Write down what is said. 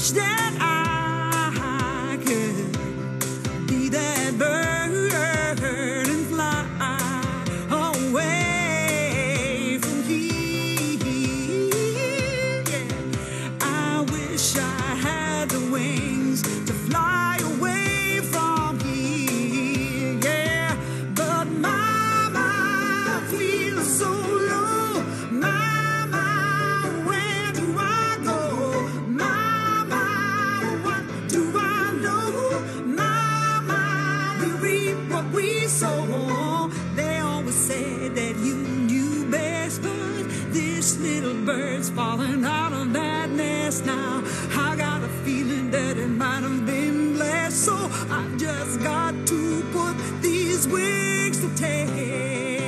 wish that I could be that bird and fly away from here. Yeah. I wish I had the wings to fly away from here. Yeah, but my feels so low. Where do I go? What do I know? We reap what we sow. They always said that you knew best, but this little bird's falling out of that nest now. I got a feeling that it might have been blessed, so I've just got to put these wings to take.